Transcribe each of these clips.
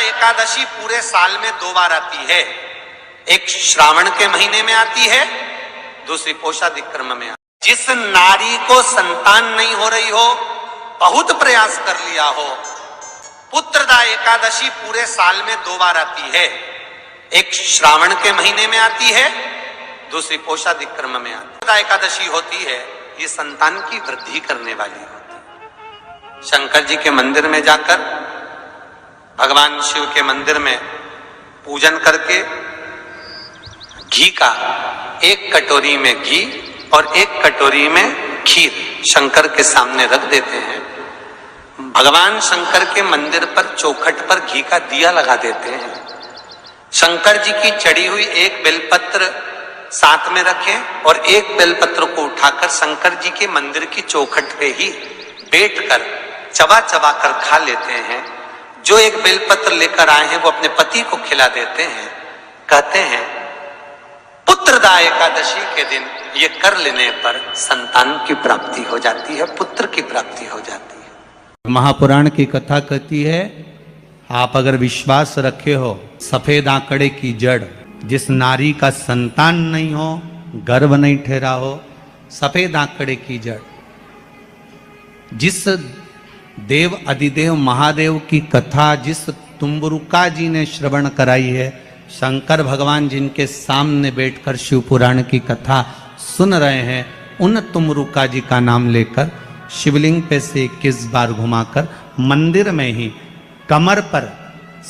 एकादशी पूरे साल में 2 बार आती है। एक श्रावण के महीने में आती है, दूसरी पोषाधिक क्रम में आती है। जिस नारी को संतान नहीं हो रही हो, बहुत प्रयास कर लिया हो, पुत्रदा एकादशी पूरे साल में 2 बार आती है। एक श्रावण के महीने में आती है, दूसरी पोषाधिक क्रम में आती है। पुत्रदा एकादशी होती है, ये संतान की वृद्धि करने वाली होती है। शंकर जी के मंदिर में जाकर, भगवान शिव के मंदिर में पूजन करके घी का 1 कटोरी में घी और 1 कटोरी में खीर शंकर के सामने रख देते हैं। भगवान शंकर के मंदिर पर चौखट पर घी का दिया लगा देते हैं। शंकर जी की चढ़ी हुई 1 बेलपत्र साथ में रखें और 1 बेलपत्र को उठाकर शंकर जी के मंदिर की चौखट पे ही बैठकर चबा चबा कर खा लेते हैं। जो 1 बेलपत्र लेकर आए हैं वो अपने पति को खिला देते हैं। कहते हैं पुत्रदा एकादशी के दिन ये कर लेने पर संतान की प्राप्ति हो जाती है, पुत्र की प्राप्ति हो जाती है। महापुराण की कथा कहती है, आप अगर विश्वास रखे हो, सफेद आंकड़े की जड़, जिस नारी का संतान नहीं हो, गर्भ नहीं ठहरा हो, सफेद आंकड़े की जड़, जिस देव अधिदेव महादेव की कथा जिस तुम्बरुका जी ने श्रवण कराई है, शंकर भगवान जिनके सामने बैठकर शिव पुराण की कथा सुन रहे हैं, उन तुम्बरुका जी का नाम लेकर शिवलिंग पे से 21 बार घुमाकर मंदिर में ही कमर पर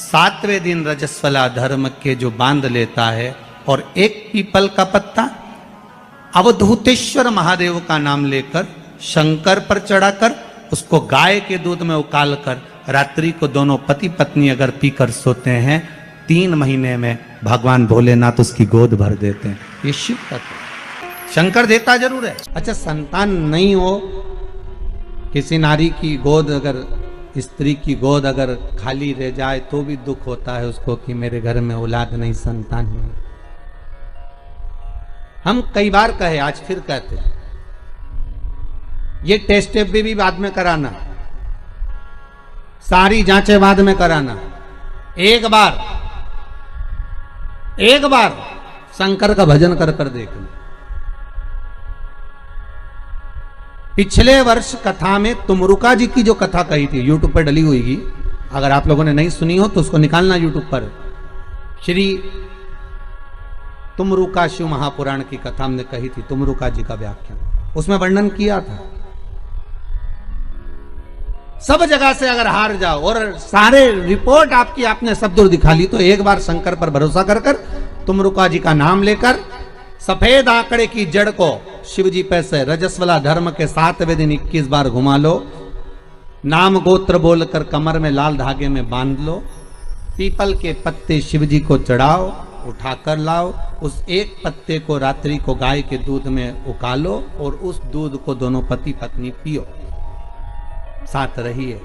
7वें दिन रजस्वला धर्म के जो बांध लेता है और 1 पीपल का पत्ता अवधूतेश्वर महादेव का नाम लेकर शंकर पर चढ़ाकर उसको गाय के दूध में उकाल कर रात्रि को दोनों पति पत्नी अगर पीकर सोते हैं, 3 महीने में भगवान भोलेनाथ उसकी गोद भर देते हैं। ये शिव तत्व। शंकर देता जरूर है। अच्छा, संतान नहीं हो, किसी नारी की गोद अगर, स्त्री की गोद अगर खाली रह जाए तो भी दुख होता है उसको कि मेरे घर में औलाद नहीं, संतान नहीं। हम कई बार कहे, आज फिर कहते हैं, ये टेस्ट भी बाद में कराना, सारी जांचें बाद में कराना। एक बार शंकर का भजन कर कर देखना। पिछले वर्ष कथा में तुमरुका जी की जो कथा कही थी, यूट्यूब पर डली हुई, अगर आप लोगों ने नहीं सुनी हो तो उसको निकालना यूट्यूब पर। श्री तुमरुका शिव महापुराण की कथा हमने कही थी, तुमरुका जी का व्याख्यान, उसमें वर्णन किया था। सब जगह से अगर हार जाओ और सारे रिपोर्ट आपकी आपने सब दूर दिखा ली, तो एक बार शंकर पर भरोसा कर कर तुमरुका जी का नाम लेकर सफेद आंकड़े की जड़ को शिव जी पे से रजस्वला धर्म के 7वें दिन 21 बार घुमा लो। नाम गोत्र बोलकर कमर में लाल धागे में बांध लो। पीपल के पत्ते शिव जी को चढ़ाओ, उठाकर लाओ। उस 1 पत्ते को रात्रि को गाय के दूध में उकालो और उस दूध को दोनों पति पत्नी पियो। साथ रहिए,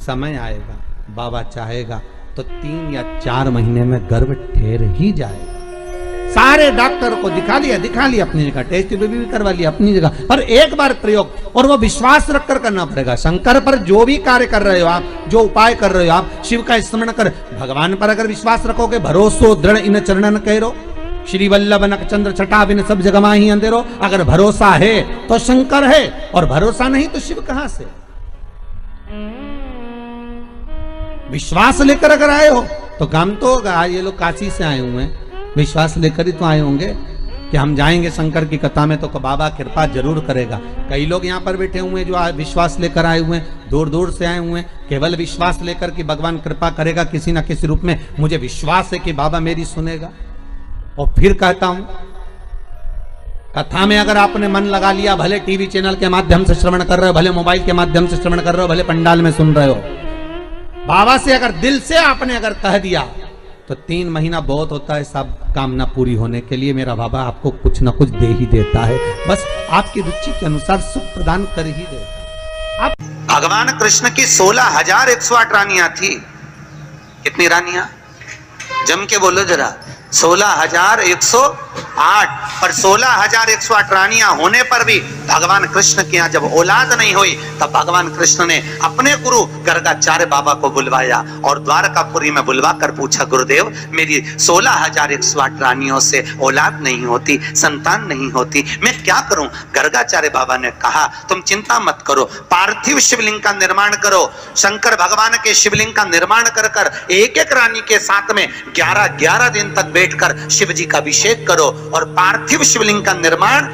समय आएगा, बाबा चाहेगा तो 3 या 4 महीने में गर्भ ठहर ही जाएगा। सारे डॉक्टर को दिखा लिया अपनी जगह, टेस्ट भी करवा लिया अपनी जगह, पर एक बार प्रयोग, और वो विश्वास रखकर करना पड़ेगा। शंकर पर जो भी कार्य कर रहे हो आप, जो उपाय कर रहे हो आप, शिव का स्मरण कर, भगवान पर अगर विश्वास रखोगे, भरोसो दृढ़ इन चरणन कहो, श्री वल्लभ नक चंद्र छटा बिन सब जगमा ही अंधेरो। अगर भरोसा है तो शंकर है, और भरोसा नहीं तो शिव कहां से। विश्वास लेकर अगर आए हो तो काम तो होगा। ये लोग काशी से आए हुए हैं, विश्वास लेकर ही तो आए होंगे कि हम जाएंगे शंकर की कथा में तो बाबा कृपा जरूर करेगा। कई लोग यहाँ पर बैठे हुए हैं जो विश्वास लेकर आए हुए हैं, दूर दूर से आए हुए हैं, केवल विश्वास लेकर कि भगवान कृपा करेगा किसी ना किसी रूप में, मुझे विश्वास है कि बाबा मेरी सुनेगा। और फिर कहता हूं, कथा में अगर आपने मन लगा लिया, भले टीवी चैनल के माध्यम से श्रवण कर रहे हो, भले मोबाइल के माध्यम से श्रवण कर रहे हो, भले पंडाल में सुन रहे हो, बाबा से अगर दिल से आपने अगर कह दिया तो 3 महीना बहुत होता है सब कामना पूरी होने के लिए। मेरा बाबा आपको कुछ ना कुछ दे ही देता है, बस आपकी रुचि के अनुसार सुख प्रदान कर ही देता है। भगवान कृष्ण की 16,108 रानियां थी। कितनी रानियां? जम के बोलो जरा। 16,108 8 और 16,108 रानियां होने पर भी भगवान कृष्ण के यहाँ जब औलाद नहीं हुई तब भगवान कृष्ण ने अपने गुरु गर्गाचार्य बाबा को बुलवाया और द्वारकापुरी में बुलवा कर पूछा, गुरुदेव मेरी 16,108 रानियों से औलाद नहीं होती, संतान नहीं होती, मैं क्या करूं? गर्गाचार्य बाबा ने कहा, तुम चिंता मत करो, पार्थिव शिवलिंग का निर्माण करो। शंकर भगवान के शिवलिंग का निर्माण कर कर एक एक रानी के साथ में 11-11 दिन तक बैठकर शिव जी का अभिषेक करो। और पार्थिव शिवलिंग का निर्माण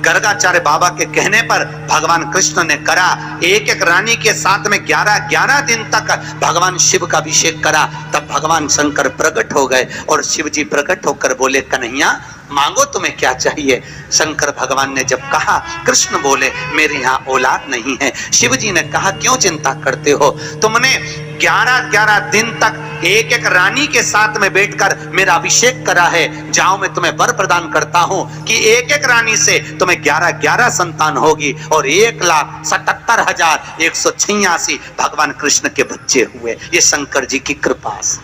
गर्गाचार्य बाबा के कहने पर भगवान कृष्ण ने करा। एक एक रानी के साथ में 11-11 दिन तक भगवान शिव का अभिषेक करा। तब भगवान शंकर प्रकट हो गए और शिव जी प्रकट होकर बोले, कन्हैया मांगो तुम्हें क्या चाहिए? शंकर भगवान ने जब कहा, कृष्ण बोले मेरे यहाँ औलाद नहीं है। शिव जी ने कहा, क्यों चिंता करते हो? तुमने 11-11 दिन तक एक एक रानी के साथ में बैठकर मेरा अभिषेक करा है। जाओ मैं तुम्हें वर प्रदान करता हूं कि एक एक रानी से तुम्हें 11-11 संतान होगी और 1,77,186 भगवान कृष्ण के बच्चे हुए। ये शंकर जी की कृपा से।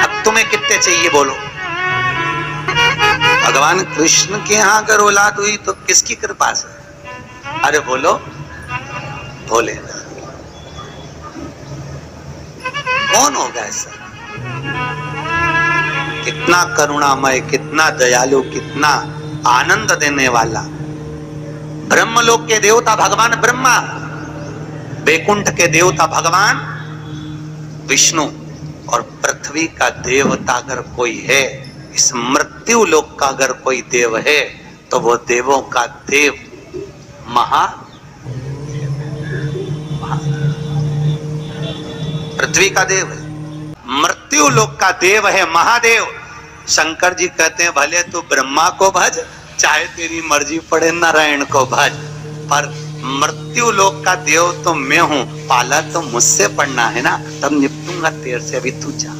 अब तुम्हें कितने चाहिए बोलो? भगवान कृष्ण के यहाँ अगर औलाद हुई तो किसकी कृपा से? अरे बोलो, बोले कौन होगा ऐसा? कितना करुणामय, कितना दयालु, कितना आनंद देने वाला। ब्रह्मलोक के देवता भगवान ब्रह्मा, वैकुंठ के देवता भगवान विष्णु और पृथ्वी का देवता अगर कोई है, इस मृत्यु लोक का अगर कोई देव है तो वो देवों का देव पृथ्वी का देव है, मृत्यु लोक का देव है महादेव। शंकर जी कहते हैं, भले तू ब्रह्मा को भज, चाहे तेरी मर्जी पड़े नारायण को भज, पर मृत्यु लोक का देव तो मैं हूं, पाला तो मुझसे पड़ना है ना, तब निपटूंगा तेरे से। अभी तू जा।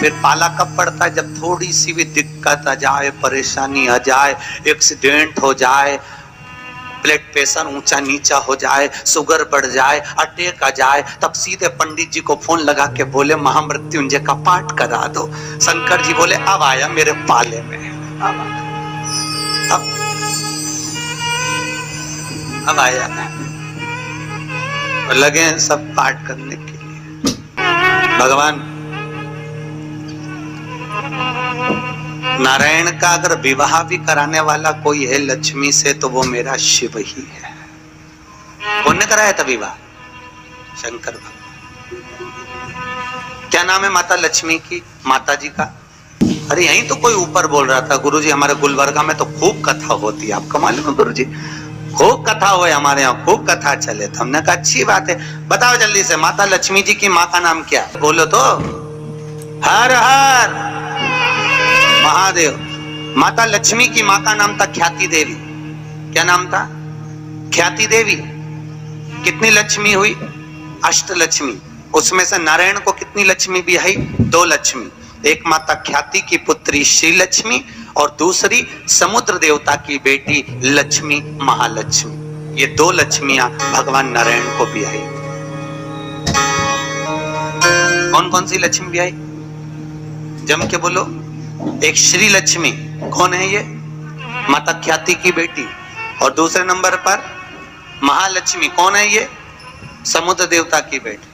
फिर पाला कब पड़ता है? जब थोड़ी सी भी दिक्कत आ जाए, परेशानी आ जाए, एक्सीडेंट हो जाए, ब्लड प्रेशर ऊंचा नीचा हो जाए, शुगर बढ़ जाए, अटैक आ जाए, तब सीधे पंडित जी को फोन लगा के बोले महामृत्युंजय का पाठ करा दो। शंकर जी बोले अब आया मेरे पाले में, अब आया, लगे हैं सब पाठ करने के लिए। भगवान नारायण का अगर विवाह भी कराने वाला कोई है लक्ष्मी से तो वो मेरा शिव ही है। कौन ने कराया था विवाह? शंकर भगवान। क्या नाम है माता लक्ष्मी की, माता जी का? अरे यहीं तो कोई ऊपर बोल रहा था, गुरुजी हमारे गुलबर्गा में तो खूब कथा होती है, आपको मालूम है गुरुजी? खूब कथा हुए हमारे यहाँ, खूब कथा चले। तो हमने कहा अच्छी बात है, बताओ जल्दी से माता लक्ष्मी जी की माँ का नाम क्या? बोलो तो। हर हर महादेव। माता लक्ष्मी की माँ का नाम था ख्याति देवी। क्या नाम था? ख्याति देवी। कितनी लक्ष्मी हुई? अष्टलक्ष्मी। उसमें से नारायण को कितनी लक्ष्मी भी आई? 2 लक्ष्मी। एक माता ख्याति की पुत्री श्री लक्ष्मी और दूसरी समुद्र देवता की बेटी लक्ष्मी महालक्ष्मी। ये 2 लक्ष्मियां भगवान नारायण को भी आई। कौन कौन सी लक्ष्मी भी आई? जम के बोलो। एक श्री लक्ष्मी, कौन है ये? माता ख्याति की बेटी। और दूसरे नंबर पर महालक्ष्मी, कौन है ये? समुद्र देवता की बेटी।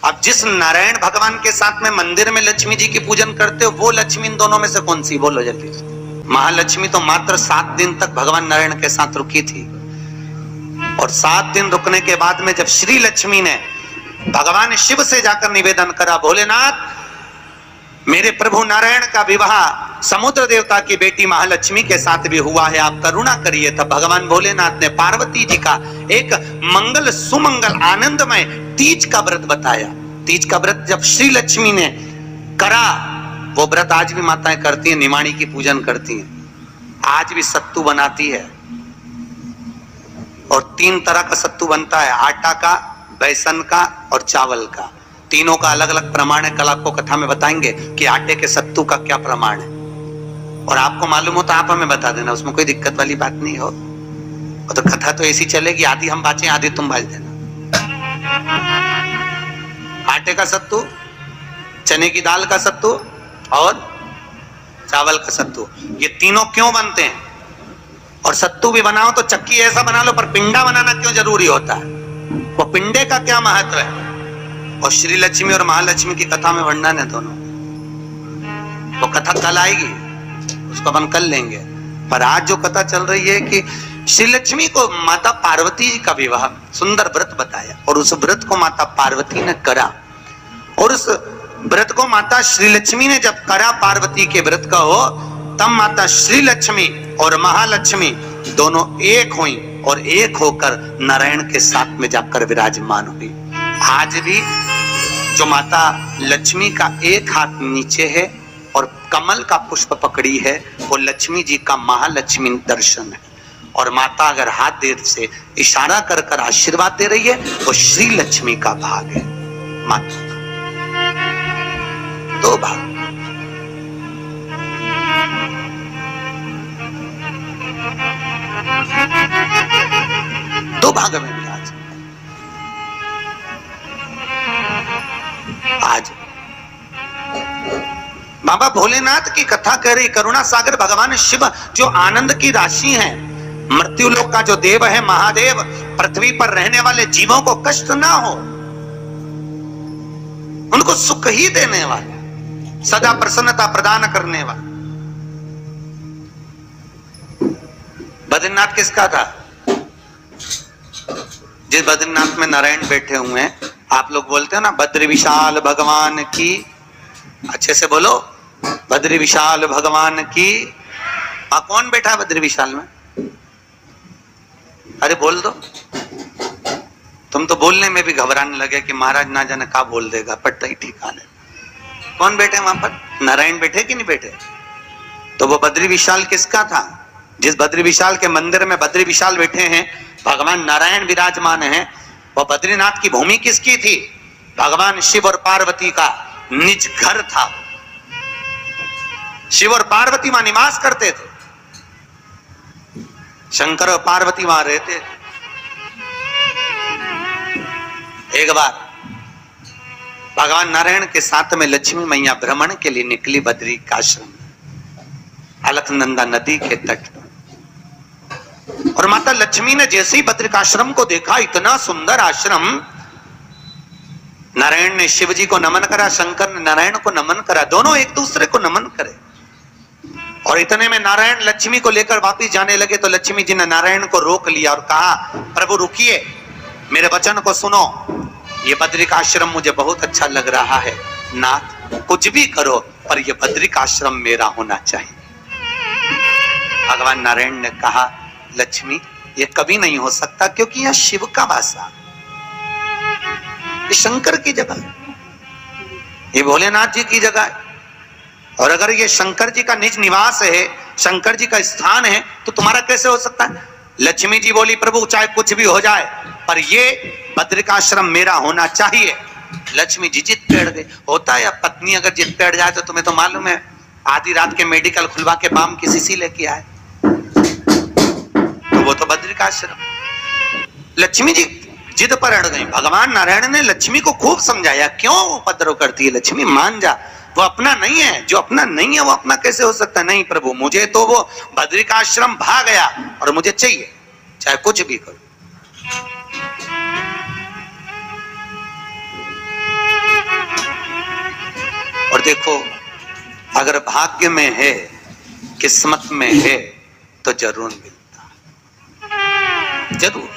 अब जिस नारायण भगवान के साथ में मंदिर में लक्ष्मी जी की पूजन करते हो, वो लक्ष्मी इन दोनों में से कौन सी? बोलो जल्दी। महालक्ष्मी तो मात्र 7 दिन तक भगवान नारायण के साथ रुकी थी और 7 दिन रुकने के बाद में जब श्री लक्ष्मी ने भगवान शिव से जाकर निवेदन करा, भोलेनाथ मेरे प्रभु नारायण का विवाह समुद्र देवता की बेटी महालक्ष्मी के साथ भी हुआ है, आप करुणा करिए। तब भगवान भोलेनाथ ने पार्वती जी का एक मंगल सुमंगल आनंदमय तीज का व्रत बताया। तीज का व्रत जब श्री लक्ष्मी ने करा, वो व्रत आज भी माताएं करती हैं, निमाणी की पूजन करती हैं। आज भी सत्तू बनाती है और 3 तरह का सत्तू बनता है, आटा का, बेसन का और चावल का। तीनों का अलग अलग प्रमाण है। कल आपको कथा में बताएंगे कि आटे के सत्तू का क्या प्रमाण है, और आपको मालूम हो तो आप हमें बता देना, उसमें कोई दिक्कत वाली बात नहीं हो। और तो कथा तो ऐसी चलेगी, आधी हम बाँचे आधी तुम बाज देना। आटे का सत्तू चने की दाल का सत्तू और चावल का सत्तू, ये तीनों क्यों बनते हैं? और सत्तू भी बनाओ तो चक्की ऐसा बना लो, पर पिंडा बनाना क्यों जरूरी होता है? वो पिंडे का क्या महत्व है? और श्री लक्ष्मी और महालक्ष्मी की कथा में वर्णन है दोनों। वो कथा कल आएगी, उसको अपन कल लेंगे। पर आज जो कथा चल रही है कि श्री लक्ष्मी को माता पार्वती जी का विवाह, सुंदर व्रत बताया, और उस व्रत को माता पार्वती ने करा। और उस व्रत को माता श्री लक्ष्मी ने जब करा, पार्वती के व्रत का हो, तब माता श्री लक्ष्मी और महालक्ष्मी दोनों एक हुई और एक होकर नारायण के साथ में जाकर विराजमान हुई। आज भी जो माता लक्ष्मी का एक हाथ नीचे है और कमल का पुष्प पकड़ी है, वो लक्ष्मी जी का महालक्ष्मी दर्शन है। और माता अगर हाथ देर से इशारा कर कर आशीर्वाद दे रही है, वो श्री लक्ष्मी का भाग है। माता दो भाग, दो भाग में विराज। आज बाबा भोलेनाथ की कथा कह रही, करुणा सागर भगवान शिव जो आनंद की राशि हैं, मृत्यु लोक का जो देव है महादेव, पृथ्वी पर रहने वाले जीवों को कष्ट ना हो, उनको सुख ही देने वाले, सदा प्रसन्नता प्रदान करने वाले। बद्रीनाथ किसका था? जिस बद्रीनाथ में नारायण बैठे हुए हैं, आप लोग बोलते हो ना बद्री विशाल भगवान की, अच्छे से बोलो, बद्री विशाल भगवान की। कौन बैठा है बद्री विशाल में? अरे बोल दो। तुम तो बोलने में भी घबराने लगे कि महाराज ना जाने क्या बोल देगा, पट्टा ही ठिकाने। कौन बैठे वहां पर? नारायण बैठे कि नहीं बैठे? तो वो बद्री विशाल किसका था? जिस बद्री विशाल के मंदिर में बद्री विशाल बैठे हैं, भगवान नारायण विराजमान हैं, वो बद्रीनाथ की भूमि किसकी थी? भगवान शिव और पार्वती का निज घर था। शिव और पार्वती वहां निवास करते थे, शंकर और पार्वती वहां रहते थे। एक बार भगवान नारायण के साथ में लक्ष्मी मैया भ्रमण के लिए निकली बद्री का आश्रम, अलकनंदा नदी के तट पर। और माता लक्ष्मी ने जैसे ही बद्रिकाश्रम को देखा, इतना सुंदर आश्रम, नारायण ने शिव जी को नमन करा, शंकर ने नारायण को नमन करा, दोनों एक दूसरे को नमन करे। और इतने में नारायण लक्ष्मी को लेकर वापिस जाने लगे, तो लक्ष्मी जी ने नारायण को रोक लिया और कहा, प्रभु रुकिए, मेरे वचन को सुनो, ये बद्रिकाश्रम मुझे बहुत अच्छा लग रहा है, नाथ कुछ भी करो पर ये बद्रिकाश्रम मेरा होना चाहिए। भगवान नारायण ने कहा, लक्ष्मी ये कभी नहीं हो सकता, क्योंकि यह शिव का वासा, ये शंकर की जगह है, ये भोलेनाथ जी की जगह है। और अगर ये शंकर जी का निज निवास है, शंकर जी का स्थान है, तो तुम्हारा कैसे हो सकता है? लक्ष्मी जी बोली, प्रभु चाहे कुछ भी हो जाए पर ये बद्रिकाश्रम मेरा होना चाहिए। लक्ष्मी जी जिद बैठ गई। होता है, अब पत्नी अगर जिद बैठ जाए तो तुम्हें तो मालूम है, आधी रात के मेडिकल खुलवा के बाम की शीशी लेके आए, तो वो तो बद्रिकाश्रम। लक्ष्मी जी जिद पर अड़ गई। भगवान नारायण ने लक्ष्मी को खूब समझाया, क्यों उपद्रव करती है लक्ष्मी, मान जा, वो अपना नहीं है, जो अपना नहीं है वो अपना कैसे हो सकता है? नहीं प्रभु, मुझे तो वो बद्रिकाश्रम भाग गया और मुझे चाहिए, चाहे कुछ भी करो। और देखो, अगर भाग्य में है, किस्मत में है, तो जरूर मिलता, जरूर।